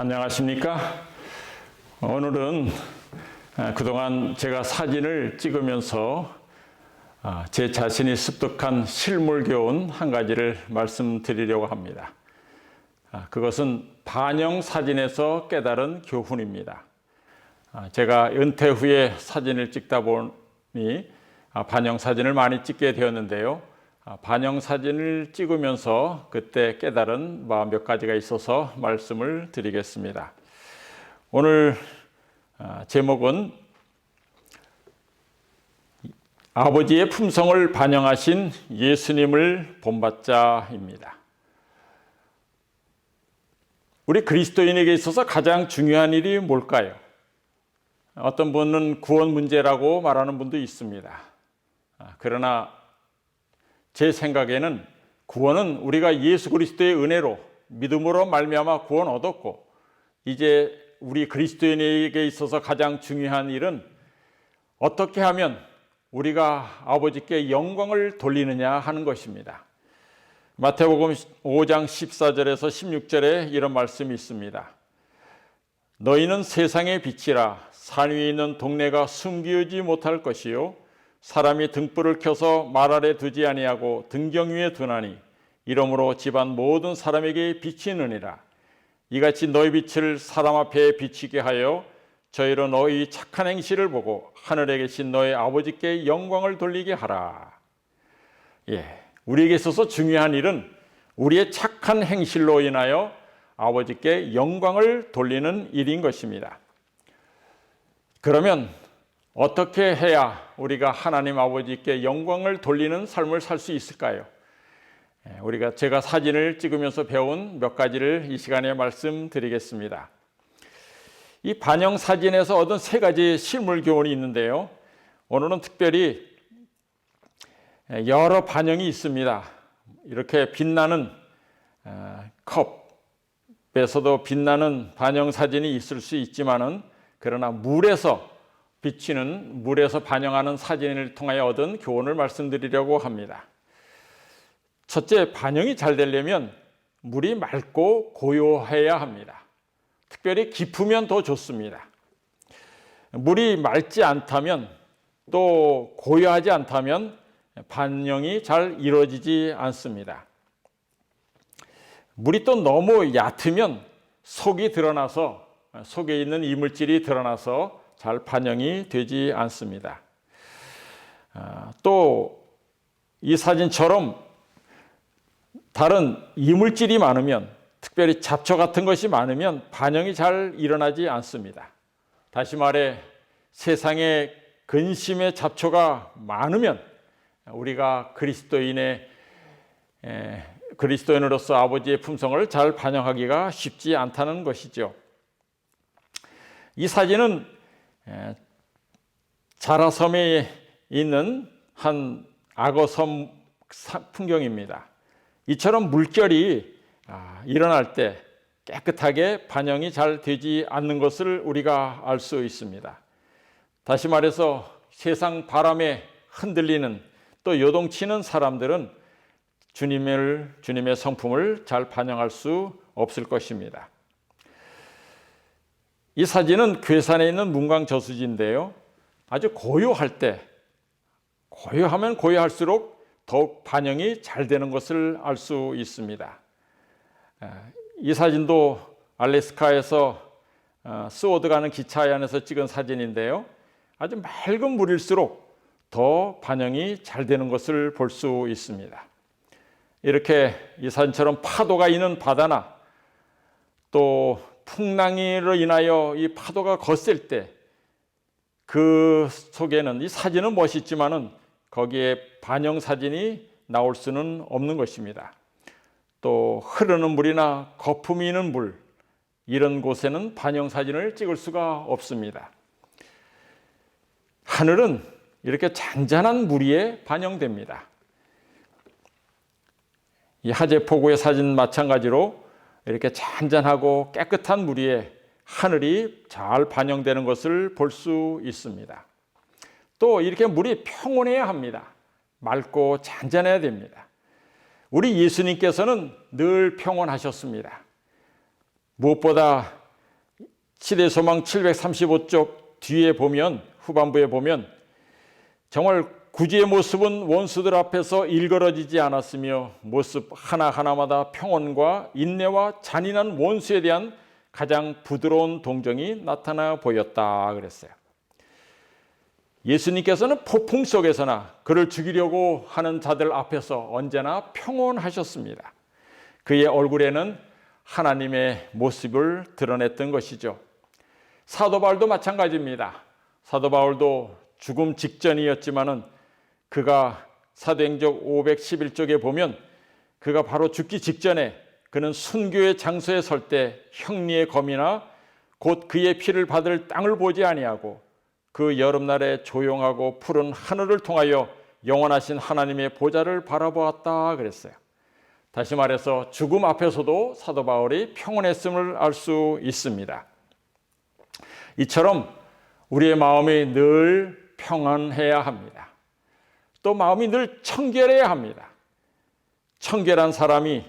안녕하십니까? 오늘은 그동안 제가 사진을 찍으면서 제 자신이 습득한 실물 교훈 한 가지를 말씀드리려고 합니다. 그것은 반영 사진에서 깨달은 교훈입니다. 제가 은퇴 후에 사진을 찍다 보니 반영 사진을 많이 찍게 되었는데요. 반영 사진을 찍으면서 그때 깨달은 몇 가지가 있어서 말씀을 드리겠습니다. 오늘 제목은 아버지의 품성을 반영하신 예수님을 본받자입니다. 우리 그리스도인에게 있어서 가장 중요한 일이 뭘까요? 어떤 분은 구원 문제라고 말하는 분도 있습니다. 그러나 제 생각에는 구원은 우리가 예수 그리스도의 은혜로 믿음으로 말미암아 구원 얻었고, 이제 우리 그리스도인에게 있어서 가장 중요한 일은 어떻게 하면 우리가 아버지께 영광을 돌리느냐 하는 것입니다. 마태복음 5장 14절에서 16절에 이런 말씀이 있습니다. 너희는 세상의 빛이라. 산 위에 있는 동네가 숨기지 못할 것이요 사람이 등불을 켜서 말 아래 두지 아니하고 등경 위에 두나니 이러므로 집안 모든 사람에게 빛이 느니라. 이같이 너희 빛을 사람 앞에 비치게 하여 저희로 너희 착한 행실을 보고 하늘에 계신 너희 아버지께 영광을 돌리게 하라. 우리에게 있어서 중요한 일은 우리의 착한 행실로 인하여 아버지께 영광을 돌리는 일인 것입니다. 그러면 어떻게 해야 우리가 하나님 아버지께 영광을 돌리는 삶을 살 수 있을까요? 제가 사진을 찍으면서 배운 몇 가지를 이 시간에 말씀드리겠습니다. 이 반영 사진에서 얻은 세 가지 실물 교훈이 있는데요. 오늘은 특별히 여러 반영이 있습니다. 이렇게 빛나는 컵에서도 빛나는 반영 사진이 있을 수 있지만은, 그러나 물에서 비치는, 물에서 반영하는 사진을 통하여 얻은 교훈을 말씀드리려고 합니다. 첫째, 반영이 잘 되려면 물이 맑고 고요해야 합니다. 특별히 깊으면 더 좋습니다. 물이 맑지 않다면, 또 고요하지 않다면 반영이 잘 이루어지지 않습니다. 물이 또 너무 얕으면 속이 드러나서, 속에 있는 이물질이 드러나서 잘 반영이 되지 않습니다. 또 이 사진처럼 다른 이물질이 많으면, 특별히 잡초 같은 것이 많으면 반영이 잘 일어나지 않습니다. 다시 말해 세상에 근심의 잡초가 많으면 우리가 그리스도인으로서 아버지의 품성을 잘 반영하기가 쉽지 않다는 것이죠. 이 사진은 자라섬에 있는 한 악어섬 풍경입니다. 이처럼 물결이 일어날 때 깨끗하게 반영이 잘 되지 않는 것을 우리가 알 수 있습니다. 다시 말해서 세상 바람에 흔들리는, 또 요동치는 사람들은 주님의 성품을 잘 반영할 수 없을 것입니다. 이 사진은 괴산에 있는 문광 저수지인데요. 아주 고요할 때, 고요하면 고요할수록 더욱 반영이 잘 되는 것을 알 수 있습니다. 이 사진도 알래스카에서 스워드 가는 기차 안에서 찍은 사진인데요. 아주 맑은 물일수록 더 반영이 잘 되는 것을 볼 수 있습니다. 이렇게 이 사진처럼 파도가 있는 바다나, 또 풍랑으로 인하여 이 파도가 거셀 때 그 속에는, 이 사진은 멋있지만은 거기에 반영 사진이 나올 수는 없는 것입니다. 또 흐르는 물이나 거품이 있는 물, 이런 곳에는 반영 사진을 찍을 수가 없습니다. 하늘은 이렇게 잔잔한 물 위에 반영됩니다. 이 하재포구의 사진 마찬가지로 이렇게 잔잔하고 깨끗한 물 위에 하늘이 잘 반영되는 것을 볼 수 있습니다. 또 이렇게 물이 평온해야 합니다. 맑고 잔잔해야 됩니다. 우리 예수님께서는 늘 평온하셨습니다. 무엇보다 시대소망 735쪽 뒤에 보면, 후반부에 보면 정말 구주의 모습은 원수들 앞에서 일그러지지 않았으며 모습 하나하나마다 평온과 인내와 잔인한 원수에 대한 가장 부드러운 동정이 나타나 보였다 그랬어요. 예수님께서는 폭풍 속에서나 그를 죽이려고 하는 자들 앞에서 언제나 평온하셨습니다. 그의 얼굴에는 하나님의 모습을 드러냈던 것이죠. 사도 바울도 마찬가지입니다. 사도 바울도 죽음 직전이었지만은 그가 사도행전 511쪽에 보면 그가 바로 죽기 직전에 그는 순교의 장소에 설 때 형리의 검이나 곧 그의 피를 받을 땅을 보지 아니하고 그 여름날에 조용하고 푸른 하늘을 통하여 영원하신 하나님의 보좌를 바라보았다 그랬어요. 다시 말해서 죽음 앞에서도 사도 바울이 평온했음을 알 수 있습니다. 이처럼 우리의 마음이 늘 평안해야 합니다. 또 마음이 늘 청결해야 합니다. 청결한 사람이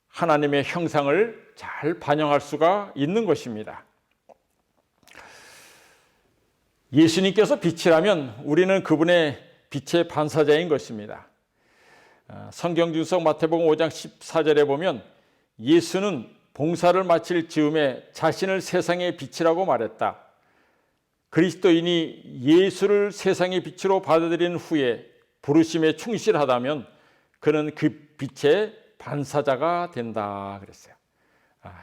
하나님의 형상을 잘 반영할 수가 있는 것입니다. 예수님께서 빛이라면 우리는 그분의 빛의 반사자인 것입니다. 성경 중석 마태복음 5장 14절에 보면 예수는 봉사를 마칠 즈음에 자신을 세상의 빛이라고 말했다. 그리스도인이 예수를 세상의 빛으로 받아들인 후에 부르심에 충실하다면 그는 그 빛의 반사자가 된다 그랬어요.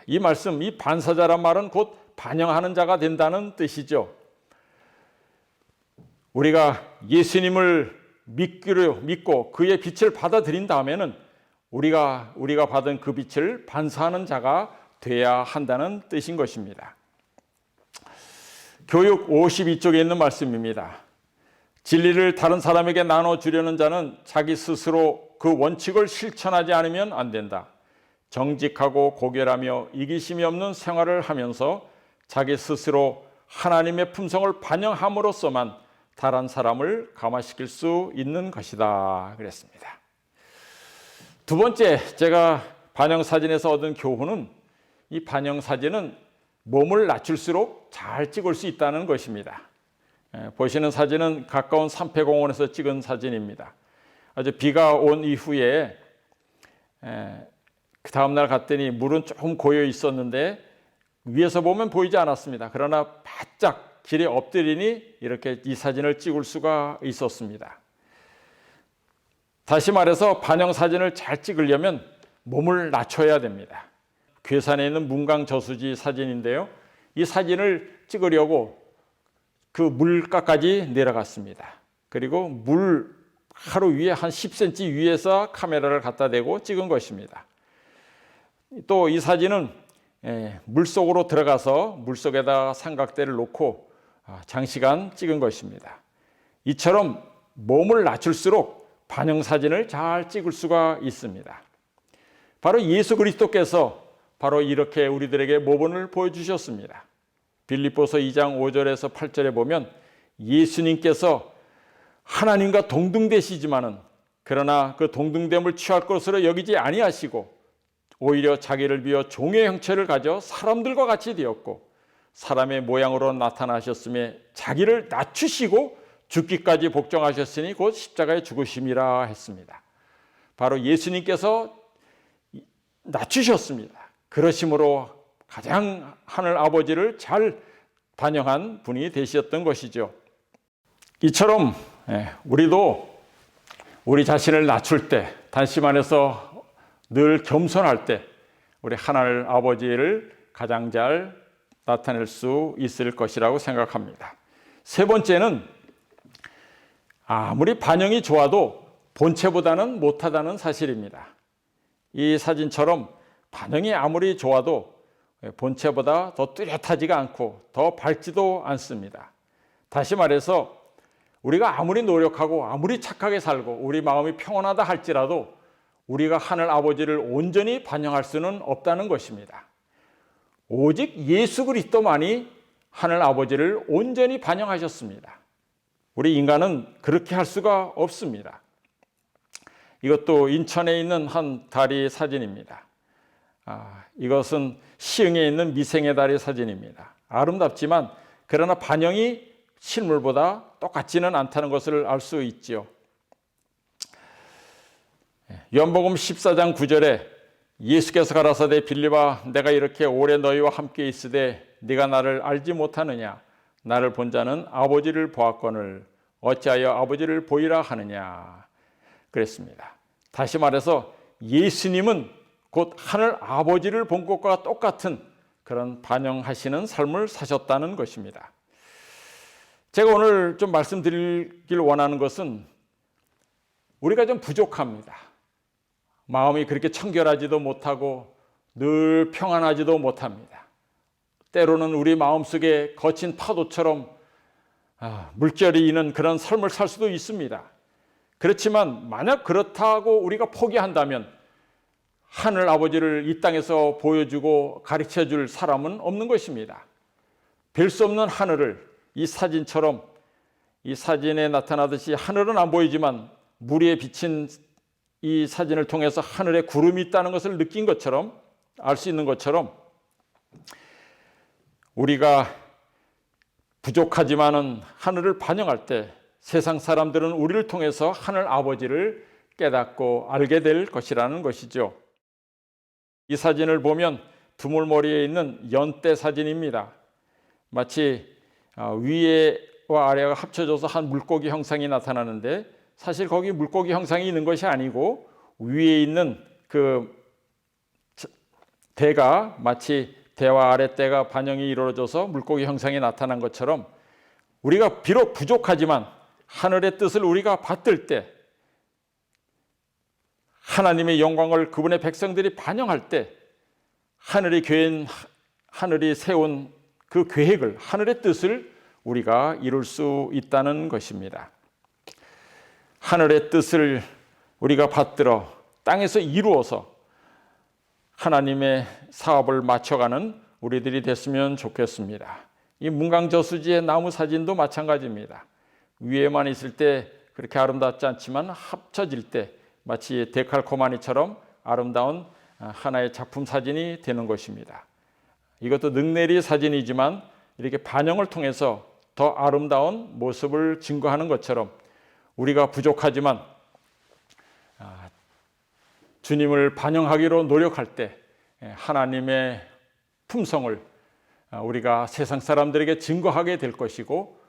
이 말씀, 이 반사자란 말은 곧 반영하는 자가 된다는 뜻이죠. 우리가 예수님을 믿고 그의 빛을 받아들인 다음에는 우리가 받은 그 빛을 반사하는 자가 돼야 한다는 뜻인 것입니다. 교육 52쪽에 있는 말씀입니다. 진리를 다른 사람에게 나눠주려는 자는 자기 스스로 그 원칙을 실천하지 않으면 안 된다. 정직하고 고결하며 이기심이 없는 생활을 하면서 자기 스스로 하나님의 품성을 반영함으로써만 다른 사람을 감화시킬 수 있는 것이다 그랬습니다. 두 번째, 제가 반영사진에서 얻은 교훈은 이 반영사진은 몸을 낮출수록 잘 찍을 수 있다는 것입니다. 보시는 사진은 가까운 산패공원에서 찍은 사진입니다. 아주 비가 온 이후에 그 다음날 갔더니 물은 조금 고여 있었는데 위에서 보면 보이지 않았습니다. 그러나 바짝 길에 엎드리니 이렇게 이 사진을 찍을 수가 있었습니다. 다시 말해서 반영사진을 잘 찍으려면 몸을 낮춰야 됩니다. 괴산에 있는 문강 저수지 사진인데요. 이 사진을 찍으려고 그 물가까지 내려갔습니다. 그리고 물 하루 위에 한 10cm 위에서 카메라를 갖다 대고 찍은 것입니다. 또 이 사진은 물속으로 들어가서 물속에다 삼각대를 놓고 장시간 찍은 것입니다. 이처럼 몸을 낮출수록 반영사진을 잘 찍을 수가 있습니다. 바로 예수 그리스도께서 바로 이렇게 우리들에게 모범을 보여주셨습니다. 빌립보서 2장 5절에서 8절에 보면 예수님께서 하나님과 동등되시지만은 그러나 그 동등됨을 취할 것으로 여기지 아니하시고 오히려 자기를 비워 종의 형체를 가져 사람들과 같이 되었고 사람의 모양으로 나타나셨으며 자기를 낮추시고 죽기까지 복종하셨으니 곧 십자가에 죽으심이라 했습니다. 바로 예수님께서 낮추셨습니다. 그러심으로 가장 하늘 아버지를 잘 반영한 분이 되셨던 것이죠. 이처럼 우리도 우리 자신을 낮출 때, 다시 말해서 늘 겸손할 때 우리 하늘 아버지를 가장 잘 나타낼 수 있을 것이라고 생각합니다. 세 번째는 아무리 반영이 좋아도 본체보다는 못하다는 사실입니다. 이 사진처럼 반영이 아무리 좋아도 본체보다 더 뚜렷하지가 않고 더 밝지도 않습니다. 다시 말해서 우리가 아무리 노력하고 아무리 착하게 살고 우리 마음이 평온하다 할지라도 우리가 하늘 아버지를 온전히 반영할 수는 없다는 것입니다. 오직 예수 그리스도만이 하늘 아버지를 온전히 반영하셨습니다. 우리 인간은 그렇게 할 수가 없습니다. 이것도 인천에 있는 한 다리 사진입니다. 이것은 시흥에 있는 미생의 다리 사진입니다. 아름답지만 그러나 반영이 실물보다 똑같지는 않다는 것을 알 수 있지요. 요한복음 14장 9절에 예수께서 가라사대 빌립아 내가 이렇게 오래 너희와 함께 있으되 네가 나를 알지 못하느냐 나를 본 자는 아버지를 보았거늘 어찌하여 아버지를 보이라 하느냐 그랬습니다. 다시 말해서 예수님은 곧 하늘 아버지를 본 것과 똑같은 그런 반영하시는 삶을 사셨다는 것입니다. 제가 오늘 좀 말씀드리길 원하는 것은 우리가 좀 부족합니다. 마음이 그렇게 청결하지도 못하고 늘 평안하지도 못합니다. 때로는 우리 마음속에 거친 파도처럼 물결이 있는 그런 삶을 살 수도 있습니다. 그렇지만 만약 그렇다고 우리가 포기한다면 하늘 아버지를 이 땅에서 보여주고 가르쳐줄 사람은 없는 것입니다. 별 수 없는 하늘을 이 사진처럼 이 사진에 나타나듯이 하늘은 안 보이지만 물에 비친 이 사진을 통해서 하늘에 구름이 있다는 것을 느낀 것처럼 알 수 있는 것처럼 우리가 부족하지만은 하늘을 반영할 때 세상 사람들은 우리를 통해서 하늘 아버지를 깨닫고 알게 될 것이라는 것이죠. 이 사진을 보면 두물머리에 있는 연대 사진입니다. 마치 위에와 아래가 합쳐져서 한 물고기 형상이 나타나는데 사실 거기 물고기 형상이 있는 것이 아니고 위에 있는 그 대가 마치 대와 아랫대가 반영이 이루어져서 물고기 형상이 나타난 것처럼 우리가 비록 부족하지만 하늘의 뜻을 우리가 받들 때 하나님의 영광을 그분의 백성들이 반영할 때 하늘이 세운 그 계획을 하늘의 뜻을 우리가 이룰 수 있다는 것입니다. 하늘의 뜻을 우리가 받들어 땅에서 이루어서 하나님의 사업을 맞춰가는 우리들이 됐으면 좋겠습니다. 이 문강저수지의 나무 사진도 마찬가지입니다. 위에만 있을 때 그렇게 아름답지 않지만 합쳐질 때 마치 데칼코마니처럼 아름다운 하나의 작품 사진이 되는 것입니다. 이것도 능내리 사진이지만 이렇게 반영을 통해서 더 아름다운 모습을 증거하는 것처럼 우리가 부족하지만 주님을 반영하기로 노력할 때 하나님의 품성을 우리가 세상 사람들에게 증거하게 될 것이고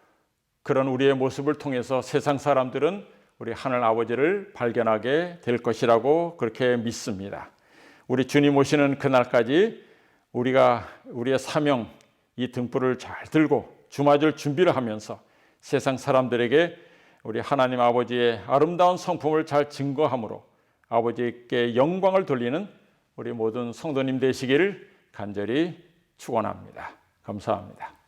그런 우리의 모습을 통해서 세상 사람들은 우리 하늘 아버지를 발견하게 될 것이라고 그렇게 믿습니다. 우리 주님 오시는 그날까지 우리가 우리의 사명 이 등불을 잘 들고 주맞을 준비를 하면서 세상 사람들에게 우리 하나님 아버지의 아름다운 성품을 잘 증거함으로 아버지께 영광을 돌리는 우리 모든 성도님 되시기를 간절히 축원합니다. 감사합니다.